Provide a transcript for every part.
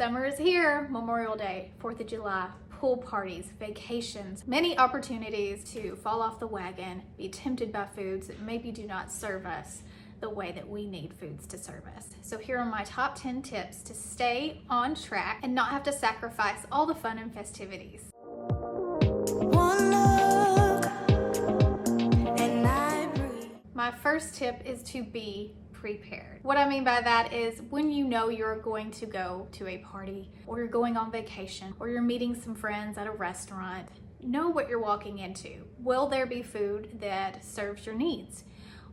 Summer is here. Memorial Day, 4th of July, pool parties, vacations, many opportunities to fall off the wagon, be tempted by foods that maybe do not serve us the way that we need foods to serve us. So here are my top 10 tips to stay on track and not have to sacrifice all the fun and festivities. My first tip is to be prepared. What I mean by that is when you know you're going to go to a party, or you're going on vacation, or you're meeting some friends at a restaurant, know what you're walking into. Will there be food that serves your needs?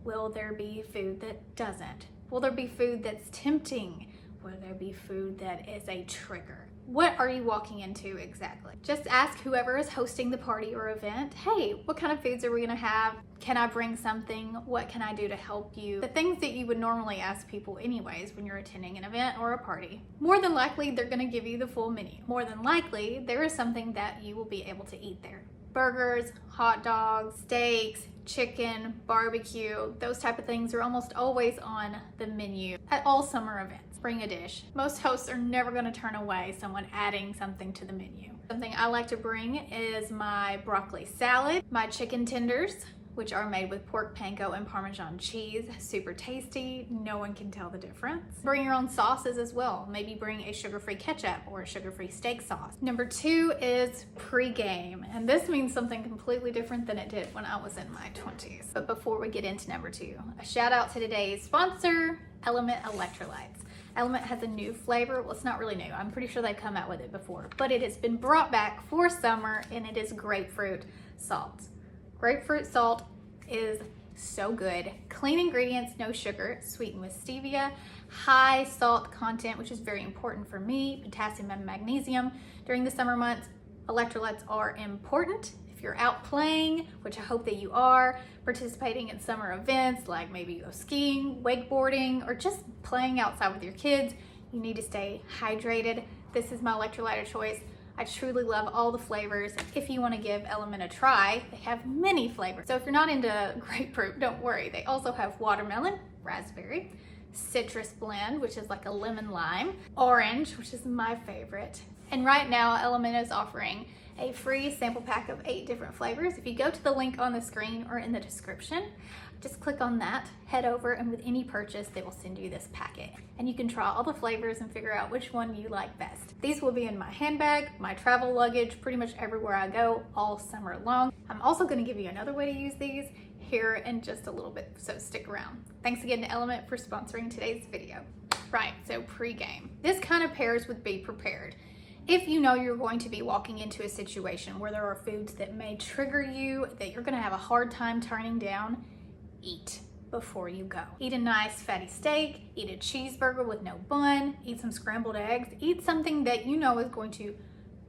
Will there be food that doesn't? Will there be food that's tempting? Will there be food that is a trigger? What are you walking into exactly? Just ask whoever is hosting the party or event, hey, what kind of foods are we gonna have? Can I bring something? What can I do to help you? The things that you would normally ask people anyways when you're attending an event or a party. More than likely, they're gonna give you the full menu. More than likely, there is something that you will be able to eat there. Burgers, hot dogs, steaks, chicken, barbecue, those type of things are almost always on the menu at all summer events. Bring a dish. Most hosts are never going to turn away someone adding something to the menu. Something I like to bring is my broccoli salad, my chicken tenders, which are made with pork panko and Parmesan cheese. Super tasty. No one can tell the difference. Bring your own sauces as well. Maybe bring a sugar-free ketchup or a sugar-free steak sauce. Number 2 is pregame. And this means something completely different than it did when I was in my 20s. But before we get into number 2, a shout out to today's sponsor, Element Electrolytes. Element has a new flavor. Well, it's not really new. I'm pretty sure they've come out with it before, but it has been brought back for summer, and it is grapefruit salt. Grapefruit salt is so good. Clean ingredients, no sugar, sweetened with stevia, high salt content, which is very important for me, potassium and magnesium. During the summer months, electrolytes are important. If you're out playing, which I hope that you are, participating in summer events like maybe you go skiing, wakeboarding, or just playing outside with your kids, you need to stay hydrated. This is my electrolyte of choice. I truly love all the flavors. If you want to give Element a try, they have many flavors. So if you're not into grapefruit, don't worry. They also have watermelon, raspberry, citrus blend, which is like a lemon lime, orange, which is my favorite. And right now, Element is offering a free sample pack of 8 different flavors. If you go to the link on the screen or in the description, just click on that, head over, and with any purchase, they will send you this packet. And you can try all the flavors and figure out which one you like best. These will be in my handbag, my travel luggage, pretty much everywhere I go all summer long. I'm also gonna give you another way to use these here in just a little bit, so stick around. Thanks again to Element for sponsoring today's video. Right, so pregame. This kind of pairs with be prepared. If you know you're going to be walking into a situation where there are foods that may trigger you, that you're gonna have a hard time turning down, eat before you go. Eat a nice fatty steak, eat a cheeseburger with no bun, eat some scrambled eggs, eat something that you know is going to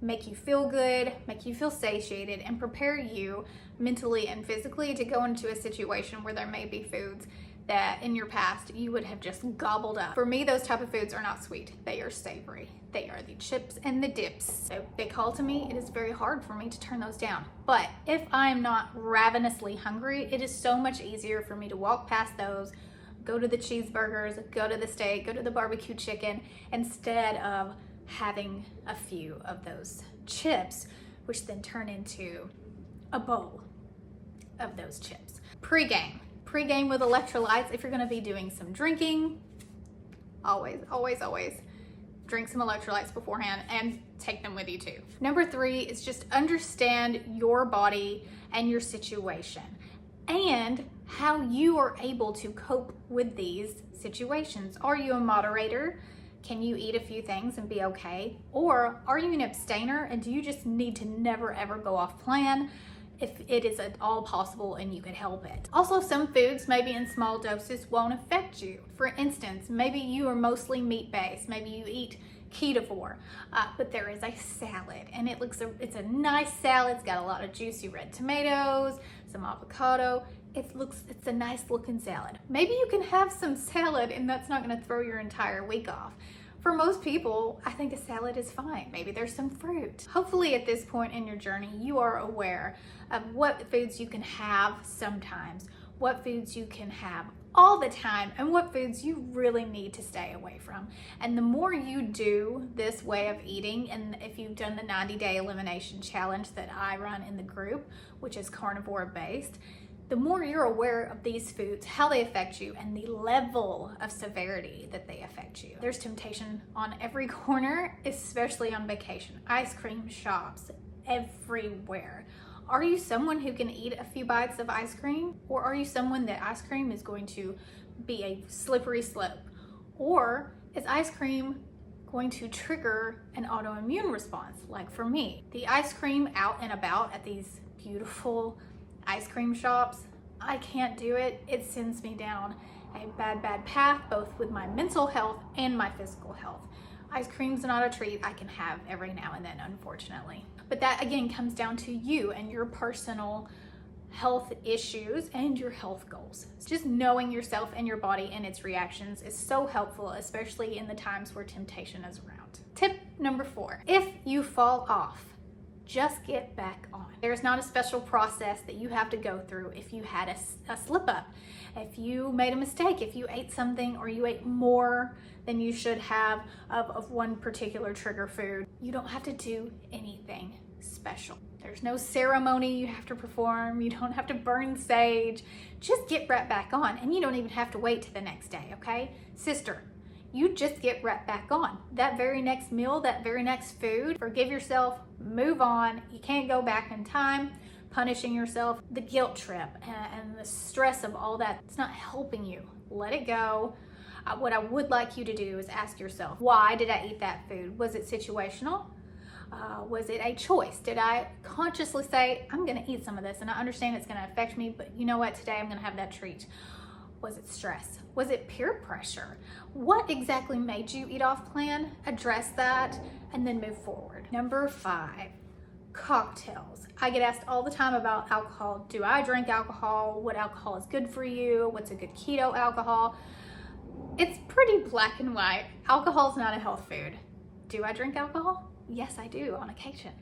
make you feel good, make you feel satiated, and prepare you mentally and physically to go into a situation where there may be foods that in your past you would have just gobbled up. For me, those type of foods are not sweet. They are savory. They are the chips and the dips. So they call to me, it is very hard for me to turn those down. But if I'm not ravenously hungry, it is so much easier for me to walk past those, go to the cheeseburgers, go to the steak, go to the barbecue chicken, instead of having a few of those chips, which then turn into a bowl of those chips. Pre-game. Pre-game with electrolytes. If you're gonna be doing some drinking, always drink some electrolytes beforehand and take them with you too. Number 3 is just understand your body and your situation and how you are able to cope with these situations. Are you a moderator? Can you eat a few things and be okay? Or are you an abstainer and do you just need to never ever go off plan if it is at all possible and you could help it? Also, some foods maybe in small doses won't affect you. For instance, maybe you are mostly meat-based. Maybe you eat KetoVore, but there is a salad and it's a nice salad. It's got a lot of juicy red tomatoes, some avocado. It's a nice looking salad. Maybe you can have some salad and that's not gonna throw your entire week off. For most people, I think a salad is fine. Maybe there's some fruit. Hopefully at this point in your journey, you are aware of what foods you can have sometimes, what foods you can have all the time and what foods you really need to stay away from. And the more you do this way of eating, and if you've done the 90-day elimination challenge that I run in the group, which is carnivore based, the more you're aware of these foods, how they affect you, and the level of severity that they affect you. There's temptation on every corner, especially on vacation. Ice cream shops everywhere. Are you someone who can eat a few bites of ice cream? Or are you someone that ice cream is going to be a slippery slope? Or is ice cream going to trigger an autoimmune response, like for me? The ice cream out and about at these beautiful ice cream shops, I can't do it. It sends me down a bad path, both with my mental health and my physical health. Ice cream's not a treat I can have every now and then, unfortunately. But that again comes down to you and your personal health issues and your health goals. It's just knowing yourself and your body and its reactions is so helpful, especially in the times where temptation is around. Tip number 4, if you fall off, just get back on. There's not a special process that you have to go through if you had a slip up, if you made a mistake, if you ate something or you ate more than you should have of one particular trigger food. You don't have to do anything special. There's no ceremony you have to perform. You don't have to burn sage. Just get right back on, and you don't even have to wait to the next day, okay? Sister, you just get right back on. That very next meal, that very next food, forgive yourself, move on. You can't go back in time, punishing yourself. The guilt trip and the stress of all that, it's not helping you. Let it go. What I would like you to do is ask yourself, why did I eat that food? Was it situational? Was it a choice? Did I consciously say, I'm gonna eat some of this and I understand it's gonna affect me, but you know what, today I'm gonna have that treat? Was it stress? Was it peer pressure? What exactly made you eat off plan? Address that and then move forward. Number 5, cocktails. I get asked all the time about alcohol. Do I drink alcohol? What alcohol is good for you? What's a good keto alcohol? It's pretty black and white. Alcohol is not a health food. Do I drink alcohol? Yes, I do on occasion.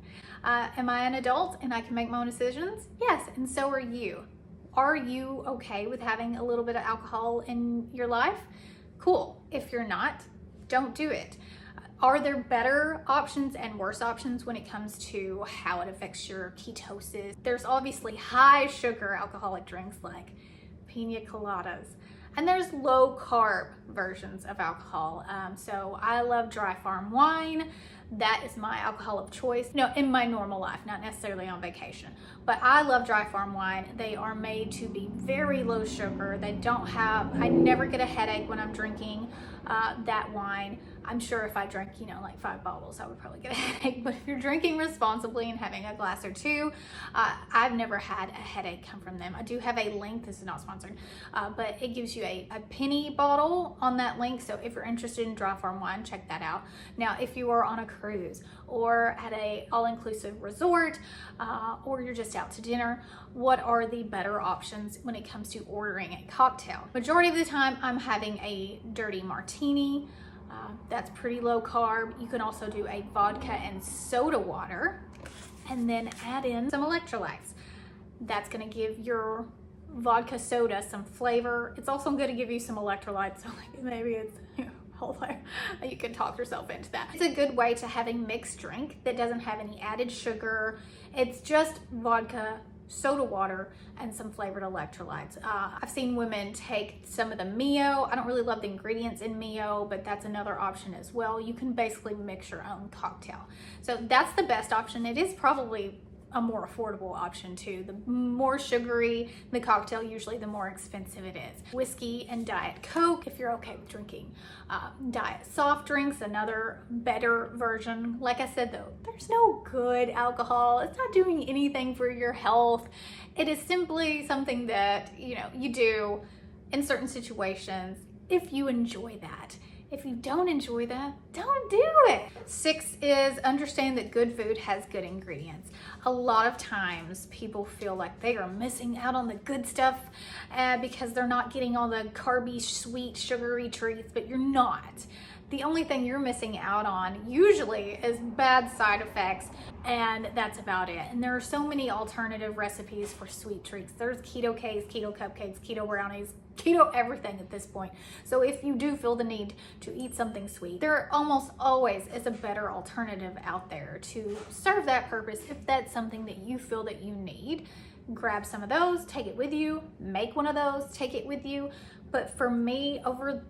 Am I an adult and I can make my own decisions? Yes, and so are you. Are you okay with having a little bit of alcohol in your life? Cool. If you're not, don't do it. Are there better options and worse options when it comes to how it affects your ketosis? There's obviously high sugar alcoholic drinks like pina coladas. And there's low carb versions of alcohol. So I love Dry Farm wine. That is my alcohol of choice. No, in my normal life, not necessarily on vacation. But I love Dry Farm wine. They are made to be very low sugar. They don't have, I never get a headache when I'm drinking that wine. I'm sure if I drank, like 5 bottles, I would probably get a headache. But if you're drinking responsibly and having a glass or 2, I've never had a headache come from them. I do have a link, this is not sponsored, but it gives you a penny bottle on that link. So if you're interested in Dry Farm wine, check that out. Now, if you are on a cruise or at a all-inclusive resort, or you're just out to dinner, what are the better options when it comes to ordering a cocktail? Majority of the time, I'm having a dirty martini. That's pretty low carb. You can also do a vodka and soda water and then add in some electrolytes. That's gonna give your vodka soda some flavor. It's also gonna give you some electrolytes, so like maybe it's, you can talk yourself into that. It's a good way to have a mixed drink that doesn't have any added sugar. It's just vodka, soda water, and some flavored electrolytes. I've seen women take some of the Mio. I don't really love the ingredients in Mio, but that's another option as well. You can basically mix your own cocktail. So that's the best option. It is probably a more affordable option too. The more sugary the cocktail, usually the more expensive it is. Whiskey and Diet Coke, if you're okay with drinking. Diet soft drinks, another better version. Like I said though, there's no good alcohol. It's not doing anything for your health. It is simply something that, you do in certain situations if you enjoy that. If you don't enjoy that, don't do it. 6 is understand that good food has good ingredients. A lot of times people feel like they are missing out on the good stuff because they're not getting all the carby, sweet, sugary treats, but you're not. The only thing you're missing out on usually is bad side effects, and that's about it. And there are so many alternative recipes for sweet treats. There's keto cakes, keto cupcakes, keto brownies, keto everything at this point. So if you do feel the need to eat something sweet, there almost always is a better alternative out there to serve that purpose. If that's something that you feel that you need, grab some of those, take it with you, make one of those, take it with you. But for me, over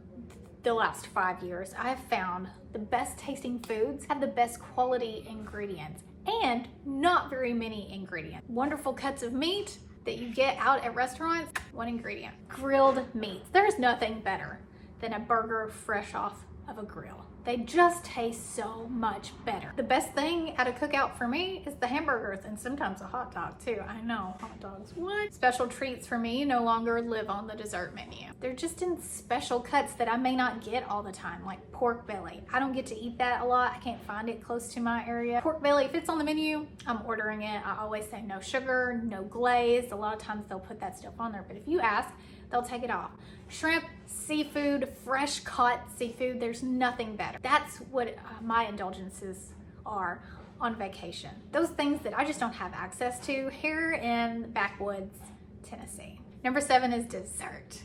the last 5 years, I have found the best tasting foods have the best quality ingredients and not very many ingredients. Wonderful cuts of meat that you get out at restaurants, one ingredient. Grilled meats. There's nothing better than a burger fresh off of a grill. They just taste so much better. The best thing at a cookout for me is the hamburgers and sometimes a hot dog too. I know, hot dogs, what? Special treats for me no longer live on the dessert menu. They're just in special cuts that I may not get all the time, like pork belly. I don't get to eat that a lot. I can't find it close to my area. Pork belly, if it's on the menu, I'm ordering it. I always say no sugar, no glaze. A lot of times they'll put that stuff on there, but if you ask, they'll take it off. Shrimp, seafood, fresh caught seafood, there's nothing better. That's what my indulgences are on vacation. Those things that I just don't have access to here in the backwoods, Tennessee. Number 7 is dessert.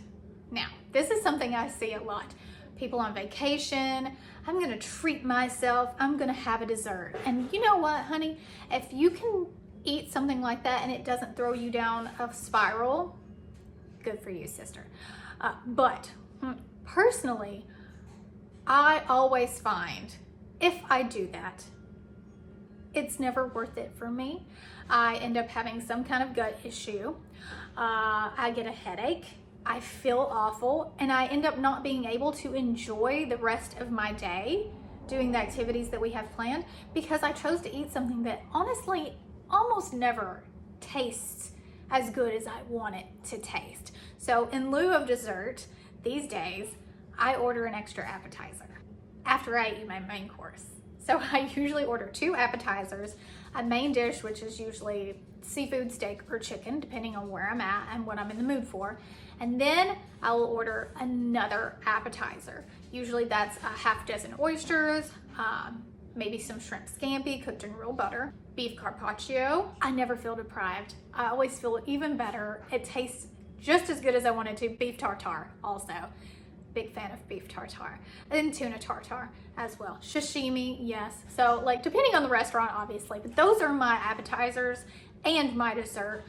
Now, this is something I see a lot. People on vacation, I'm gonna treat myself, I'm gonna have a dessert. And you know what, honey? If you can eat something like that and it doesn't throw you down a spiral, good for you, sister. But personally, I always find if I do that, it's never worth it for me. I end up having some kind of gut issue. I get a headache. I feel awful, and I end up not being able to enjoy the rest of my day doing the activities that we have planned because I chose to eat something that honestly almost never tastes as good as I want it to taste. So in lieu of dessert, these days, I order an extra appetizer after I eat my main course. So I usually order 2 appetizers, a main dish, which is usually seafood, steak, or chicken, depending on where I'm at and what I'm in the mood for. And then I will order another appetizer. Usually that's a half dozen oysters, maybe some shrimp scampi cooked in real butter, beef carpaccio. I never feel deprived. I always feel even better. It tastes just as good as I wanted to. Beef tartare also. Big fan of beef tartare. And tuna tartare as well. Sashimi, yes. So like depending on the restaurant, obviously, but those are my appetizers and my dessert.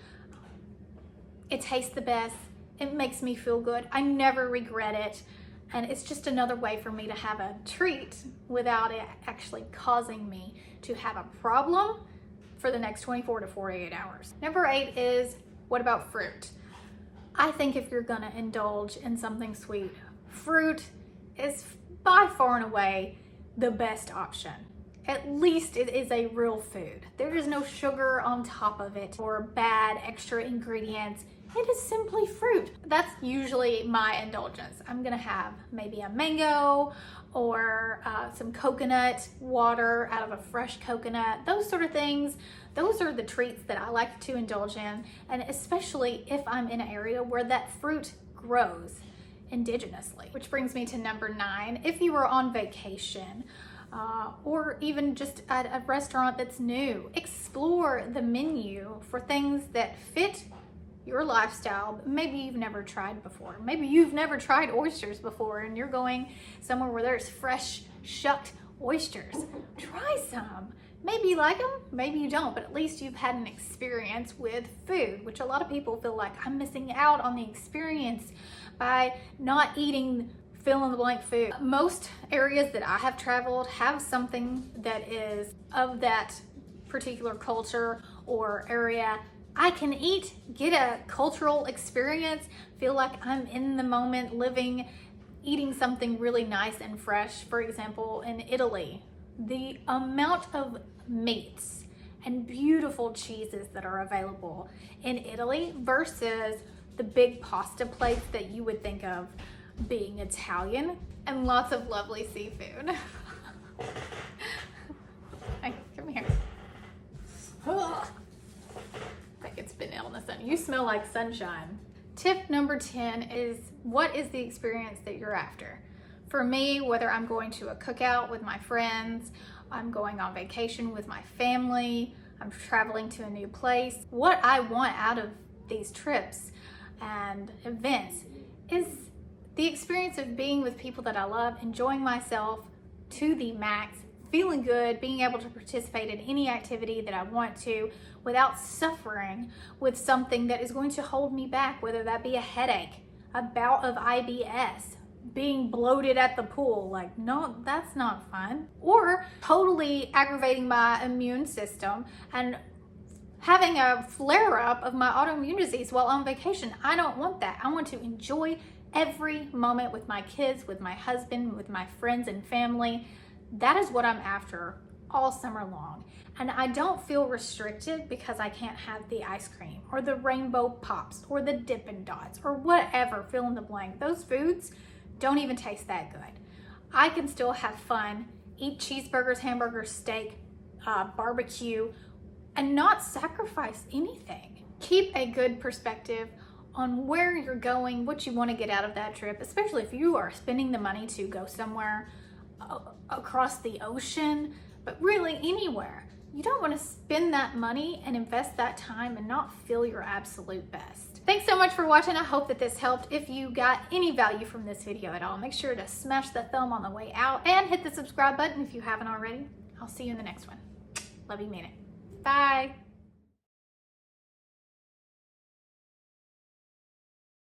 It tastes the best. It makes me feel good. I never regret it. And it's just another way for me to have a treat without it actually causing me to have a problem for the next 24 to 48 hours. Number 8 is, what about fruit? I think if you're gonna indulge in something sweet, fruit is by far and away the best option. At least it is a real food. There is no sugar on top of it or bad extra ingredients. It is simply fruit. That's usually my indulgence. I'm gonna have maybe a mango or some coconut water out of a fresh coconut, those sort of things. Those are the treats that I like to indulge in, and especially if I'm in an area where that fruit grows indigenously. Which brings me to number 9. If you are on vacation, or even just at a restaurant that's new, explore the menu for things that fit your lifestyle. Maybe you've never tried before. Maybe you've never tried oysters before and you're going somewhere where there's fresh shucked oysters. Try some. Maybe you like them, maybe you don't, but at least you've had an experience with food, which a lot of people feel like I'm missing out on the experience by not eating fill in the blank food. Most areas that I have traveled have something that is of that particular culture or area. I can eat, get a cultural experience, feel like I'm in the moment, living, eating something really nice and fresh. For example, in Italy, the amount of meats and beautiful cheeses that are available in Italy versus the big pasta plates that you would think of being Italian, and lots of lovely seafood. Hey, come here. Like it's been out in the sun. You smell like sunshine. Tip number 10 is, what is the experience that you're after? For me, whether I'm going to a cookout with my friends, I'm going on vacation with my family, I'm traveling to a new place, what I want out of these trips and events is the experience of being with people that I love, enjoying myself to the max, feeling good, being able to participate in any activity that I want to without suffering with something that is going to hold me back, whether that be a headache, a bout of IBS, being bloated at the pool. Like, no, that's not fun. Or totally aggravating my immune system and having a flare-up of my autoimmune disease while on vacation. I don't want that. I want to enjoy every moment with my kids, with my husband, with my friends and family. That is what I'm after all summer long. And I don't feel restricted because I can't have the ice cream or the rainbow pops or the Dippin' Dots or whatever, fill in the blank. Those foods don't even taste that good. I can still have fun, eat cheeseburgers, hamburgers, steak, barbecue, and not sacrifice anything. Keep a good perspective on where you're going, what you want to get out of that trip, especially if you are spending the money to go somewhere across the ocean, but really anywhere. You don't want to spend that money and invest that time and not feel your absolute best. Thanks so much for watching. I hope that this helped. If you got any value from this video at all, make sure to smash the thumb on the way out and hit the subscribe button if you haven't already. I'll see you in the next one. Love you, mean it. Bye.